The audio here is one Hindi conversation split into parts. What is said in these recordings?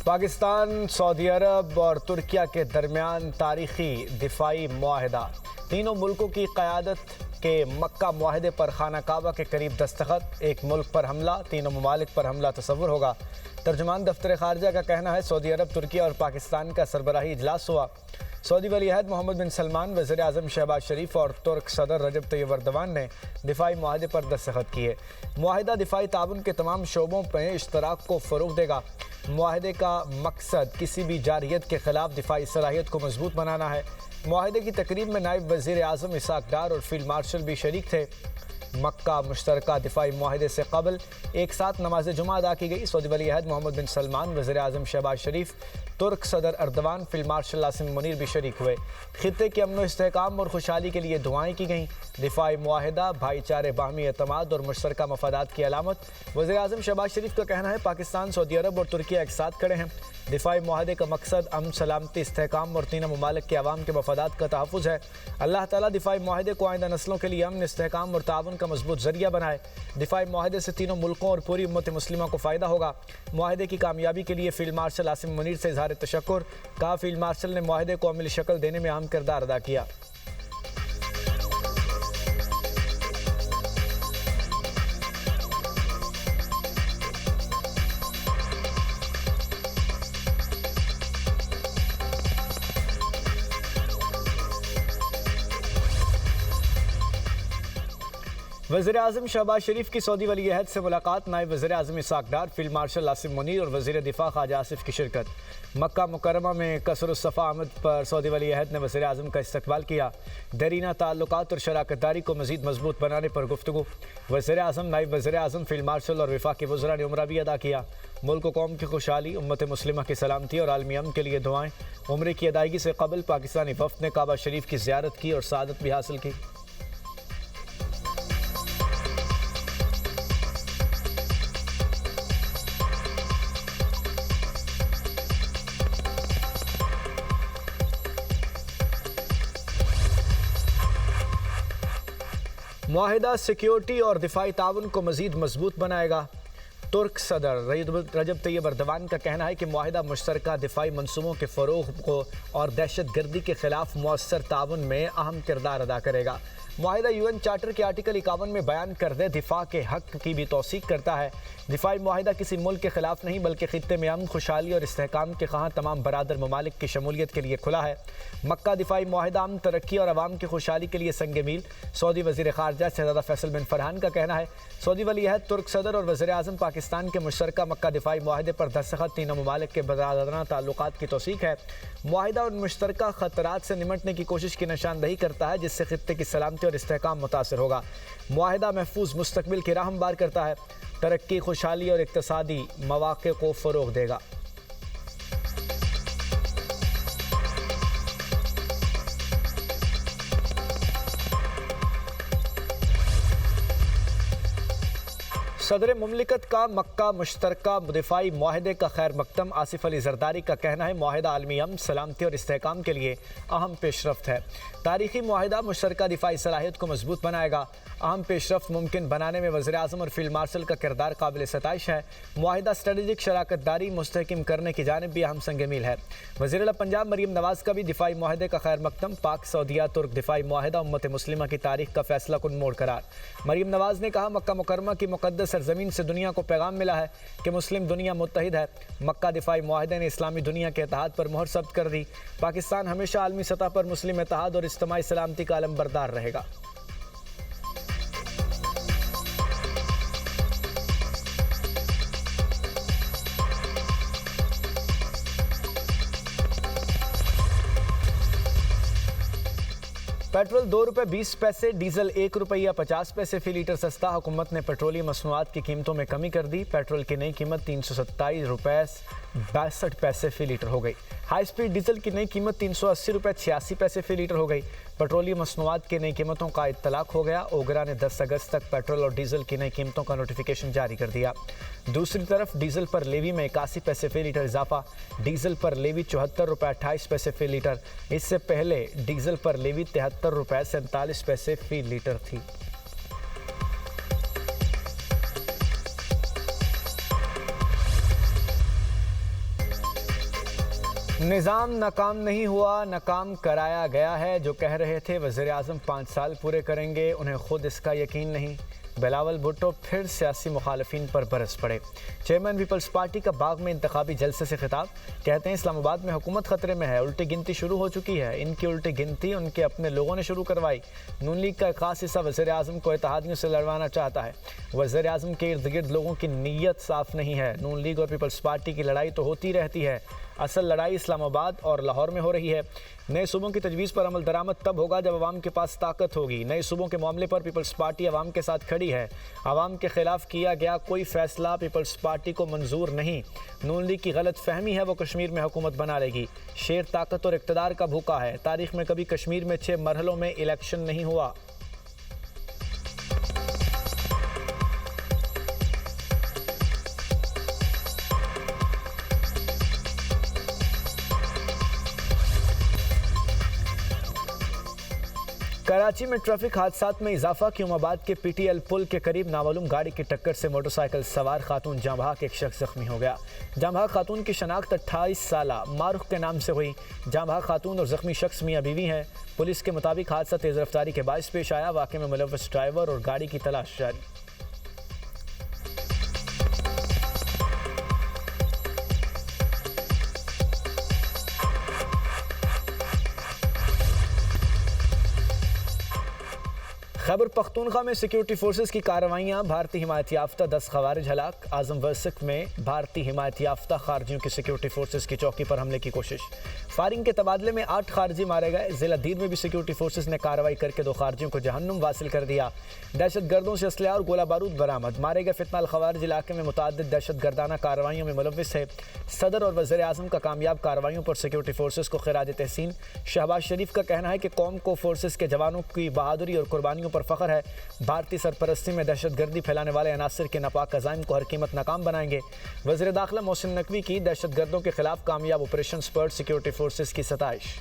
पाकिस्तान, सऊदी अरब और तुर्किया के दरमियान तारीखी दिफाई मुआहदा। तीनों मुल्कों की क़यादत के मक्का मुआहदे पर खाना काबा के करीब दस्तखत। एक मुल्क पर हमला, तीनों ममालिक पर हमला तस्वुर होगा। तर्जुमान दफ्तर खारजा का कहना है सऊदी अरब, तुर्किया और पाकिस्तान का सरबराही इजलास हुआ। सऊदी वली-अहद मोहम्मद बिन सलमान, वज़ीर आज़म शहबाज शरीफ और तुर्क सदर रजब तैयब एर्दोगान ने दिफाई मुआहदे पर दस्तखत किए। मुआहदा दिफाई ताउन के तमाम शोबों में इश्तराक को फ़रोग़ देगा। मुआहदे का मकसद किसी भी जारहियत के खिलाफ दिफाई सलाहियत को मजबूत बनाना है। मुआहदे की तकरीब में नायब वज़ीर आज़म इसाक डार और फील्ड मार्शल भी शरीक थे। मक्का मुश्तरका दिफाई मुआहदे से कबल एक साथ नमाज जुमा अदा की गई। सऊदी वली-अहद मोहम्मद बिन सलमान, वज़ीर आज़म शहबाज शरीफ, तुर्क सदर Erdogan, field marshal Asim Munir भी शरीक हुए। खित्ते के अमन इस्तेहकाम और खुशहाली के लिए दुआएं की गईं। दिफाई मुआहदा भाईचारे, बाहमी एतमाद और मुश्तरका मफादात की अलामत। वज़ीर आज़म शहबाज शरीफ का कहना है पाकिस्तान, सऊदी अरब और तुर्किया एक साथ खड़े हैं। दिफाई मुआहदे का मकसद अमन, सलामती, इस्तेहकाम और तीनों ममालिक के अवाम के मफादात का तहफ़्फ़ुज़ है। अल्लाह ताला दिफाई मुआहदे को आइंदा नस्लों के लिए अमन, इस्तेहकाम और ताउन का मजबूत ज़रिया बनाए। दिफाई मुआहदे से तीनों मुल्कों और पूरी उम्मत मुस्लिमा को फ़ायदा होगा। मुआहदे की कामयाबी के लिए फील्ड मार्शल आसिम मुनीर से इज़हार तशक्कुर। कहा, फील्ड मार्शल ने मुआहदे को अमली शक्ल देने में अहम किरदार अदा किया। वज़ीर आज़म शहबाज शरीफ की सऊदी वली-अहद से मुलाकात। नायब वज़ीर आज़म इसाक डार, फील्ड मार्शल आसिम मुनीर और वज़ीर दिफा ख्वाजा आसिफ की शिरकत। मक्का मुकर्रमा में कसर-उस-सफ़ा आमद पर सऊदी वली-अहद ने वज़ीर आज़म का इस्तकबाल किया। दरीना ताल्लुकात और शराकतदारी को मज़ीद मजबूत बनाने पर गुफ्तगू। वज़ीर आज़म, नायब वज़ीर आज़म, फील्ड मार्शल और वफाकी वज़रा ने उम्रा भी अदा किया। मुल्क व कौम की खुशहाली, उम्मत मुस्लिमा की सलामती और आलमी अमन के लिए दुआएं। उम्रे की अदायगी से कबल पाकिस्तानी वफ़द ने काबा शरीफ की ज़ियारत की और सआदत भी हासिल की। मुआहिदा सिक्योरिटी और दिफाई ताउन को मज़ीद मजबूत बनाएगा। तुर्क सदर रजब तैयब एर्दोगान का कहना है कि मुआहिदा मुश्तरका दिफाई मनसूबों के फ़रोग़ को और दहशत गर्दी के खिलाफ मौसर ताउन में अहम किरदार अदा करेगा। मुआहिदा UN चार्टर के आर्टिकल 51 में बयान करदे दिफा के हक़ की भी तौसीक़ करता है। दिफाई मुआहिदा किसी मुल्क के खिलाफ नहीं बल्कि खित्ते में अमन, खुशहाली और इस्तेहकाम के ख़्वाह तमाम बरादर ममालिक की शमूलियत के लिए खुला है। मक्का दिफाई मुआहिदा अमन, तरक्की और अवाम की खुशहाली के लिए संग मील। सऊदी वज़ीर ख़ारजा शहज़ादा फैसल बिन फरहान का कहना है सऊदी वली-अहद, तुर्क सदर और वज़ीर आज़म पाकिस्तान के मुश्तरका मक्का दिफाई मुआहिदे पर दस्तखत तीनों ममालिक के बरादराना ताल्लुकात की तौसीक़ है। मुआहिदा उन मुश्तरका ख़तरात से निमटने की कोशिश की निशानदही करता है जिससे खित्ते की सलामती और इस्तेहकाम मुतासिर होगा। मुआहिदा महफूज मुस्तकबिल की राह हमवार करता है, तरक्की, खुशहाली और इक़्तिसादी मौक़े को फ़रोग़ देगा। सदर मुमलिकत का मक्का मुश्तरका दिफाई मुआहदे का खैर मकदम। आसिफ अली जरदारी का कहना है मुआहदा आलमी अमन, सलामती और इस्तेहकाम के लिए अहम पेशरफ्त है। तारीखी मुआहदा मुश्तरका दिफाई सलाहियत को मजबूत बनाएगा। अहम पेशरफ्त मुमकिन बनाने में वज़ीर आज़म और फील्ड मार्शल का किरदार काबिल सताइश है। मुआहदा स्ट्रेटेजिक शराकतदारी मुस्तहकम करने की जानिब भी अहम संग मील है। वज़ीर आला पंजाब मरीम नवाज का भी दिफाई मुआहदे का खैर मकदम। पाक सऊदिया तुर्क दिफाई मुआहदा उम्मत मुस्लिमा की तारीख का फैसला कुन मोड़ करार। मरीम नवाज ने कहा मक्का मुकर्रमा की मुक़द्दस सरज़मीन से दुनिया को पैगाम मिला है कि मुस्लिम दुनिया मुत्तहिद है। मक्का दिफाई मुआहदे ने इस्लामी दुनिया के इत्तेहाद पर मोहर सब्त कर दी। पाकिस्तान हमेशा आलमी सतह पर मुस्लिम इत्तेहाद और इज्तिमाई सलामती का अलमबरदार रहेगा। पेट्रोल 2 रुपये 20 पैसे, डीजल 1 रुपया 50 पैसे फी लीटर सस्ता। हुकूमत ने पेट्रोलियम मसनूआत की कीमतों में कमी कर दी। पेट्रोल की नई कीमत 327 रुपये 62 पैसे फी लीटर हो गई। हाई स्पीड डीजल की नई कीमत 380 रुपये 86 पैसे फी लीटर हो गई। पेट्रोलियम मसनूआत की नई कीमतों का इत्तलाक हो गया। ओगरा ने 10 अगस्त तक पेट्रोल और डीजल की नई कीमतों का नोटिफिकेशन जारी कर दिया। दूसरी तरफ डीजल पर लेवी में 81 पैसे फी लीटर इजाफा। डीजल पर लेवी 74 रुपये 28 पैसे फी लीटर। इससे पहले डीजल पर लेवी 73 रुपये 47 पैसे फी लीटर थी। निज़ाम नाकाम नहीं हुआ, नाकाम कराया गया है। जो कह रहे थे वज़ीर आज़म 5 साल पूरे करेंगे, उन्हें खुद इसका यकीन नहीं। बिलावल भुट्टो फिर सियासी मुखालफिन पर बरस पड़े। चेयरमैन पीपल्स पार्टी का बाग में इंतखाबी जलसे से खिताब। कहते हैं इस्लामाबाद में हुकूमत खतरे में है, उल्टी गिनती शुरू हो चुकी है। इनकी उल्टी गिनती उनके अपने लोगों ने शुरू करवाई। नून लीग का एक खास हिस्सा वज़ीर आज़म को इत्तेहादियों से लड़वाना चाहता है। वज़ीर आज़म के इर्द गिर्द लोगों की नीयत साफ नहीं है। नून लीग और पीपल्स पार्टी की लड़ाई तो होती रहती है, असल लड़ाई इस्लामाबाद और लाहौर में हो रही है। नए सूबों की तजवीज़ पर अमल दरामद तब होगा जब अवाम के पास ताकत होगी। नए सूबों के मामले पर पीपल्स पार्टी अवाम के साथ खड़ी है। अवाम के खिलाफ किया गया कोई फैसला पीपल्स पार्टी को मंजूर नहीं। नून लीग की गलत फहमी है वो कश्मीर में हुकूमत बना लेगी। शेर ताकत और इक़्तिदार का भूखा है। तारीख में कभी कश्मीर में 6 मरहलों में इलेक्शन नहीं हुआ। कराची में ट्रैफिक हादसात में इजाफा। क्यूमाबाद के पीटीएल पुल के करीब नामालूम गाड़ी की टक्कर से मोटरसाइकिल सवार खातून जांबहाक एक शख्स जख्मी हो गया। जांबहाक खातून की शनाख्त 28 साला मारूख के नाम से हुई। जांबहाक खातून और जख्मी शख्स मियां बीवी हैं। पुलिस के मुताबिक हादसा तेज रफ्तारी के बायस पेश आया। वाक़े में मुलव्वस ड्राइवर और गाड़ी की तलाश जारी। खैबर पख्तूनख्वा में सिक्योरिटी फोर्सेस की कार्रवाइयां। भारतीय हिमायत याफ्ता 10 खवारिज हलाक। आजम वर्सिक में भारतीय हिमायत याफ्ता खारजियों की सिक्योरिटी फोर्सेस की चौकी पर हमले की कोशिश। फायरिंग के तबादले में 8 खारजी मारे गए। जिला दीर में भी सिक्योरिटी फोर्सेस ने कार्रवाई करके 2 खारजियों को जहन्नुम वासिल कर दिया। दहशत गर्दों से असलहा और गोला बारूद बरामद। मारे गए फितनाल खवारिज इलाके में मुतअद्दिद दहशत गर्दाना कार्रवाइयों में मुलव्विस है। सदर और वज़ीर आज़म का कामयाब कार्रवाइयों पर सिक्योरिटी फोर्सेस को खिराज तहसीन। शहबाज शरीफ का कहना है कि कौम को फोर्सेस के जवानों की बहादुरी और कुर्बानियों पर फख्र है। भारतीय सरपरस्ती में दहशतगर्दी फैलाने वाले अनासिर के नापाक अज़ाइम को हर कीमत नाकाम बनाएंगे। वज़ीर दाखिला मोहसिन नकवी की दहशतगर्दों के खिलाफ कामयाब ऑपरेशन पर सिक्योरिटी फोर्सेस की सताइश।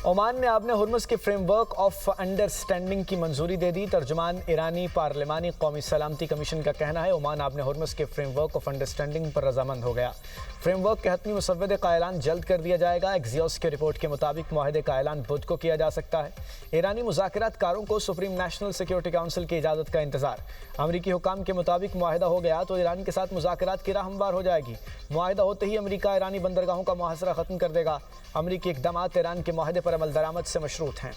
ओमान ने आपने हुर्मुज़ के फ्रेमवर्क ऑफ अंडरस्टैंडिंग की मंजूरी दे दी। तर्जुमान ईरानी पार्लिमानी कौमी सलामती कमीशन का कहना है ओमान आपने हुर्मुज़ के फ्रेमवर्क ऑफ अंडरस्टैंडिंग पर रजामंद हो गया। फ्रेमवर्क के हतमी मुसव्वदे का ऐलान जल्द कर दिया जाएगा। एक्सियोस की रिपोर्ट के मुताबिक मुआहदे का ऐलान बुध को किया जा सकता है। ईरानी मुज़ाकरातकारों को सुप्रीम नेशनल सिक्योरिटी काउंसिल की इजाज़त का इंतजार। अमरीकी हुकाम के मुताबिक मुआहदा हो गया तो ईरान के साथ मुज़ाकरात की राह हमवार हो जाएगी। मुआहदा होते ही अमरीका ईरानी बंदरगाहों का मुहासरा ख़त्म कर देगा। अमरीकी इक़दामात ईरान के मुआहदे पर अमल दरामद से मशरूत हैं।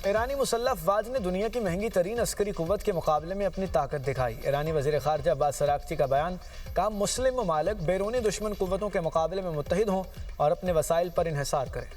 ईरानी मुसल्लह अफवाज ने दुनिया की महंगी तरीन अस्करी कुव्वत के मुकाबले में अपनी ताकत दिखाई। ईरानी वज़ीर ख़ारजा अब्बास अराग़ची का बयान। कहा मुस्लिम ममालिक बैरूनी दुश्मन कुव्वतों के मुकाबले में मुत्तहिद हों और अपने वसाइल पर इन्हिसार करें।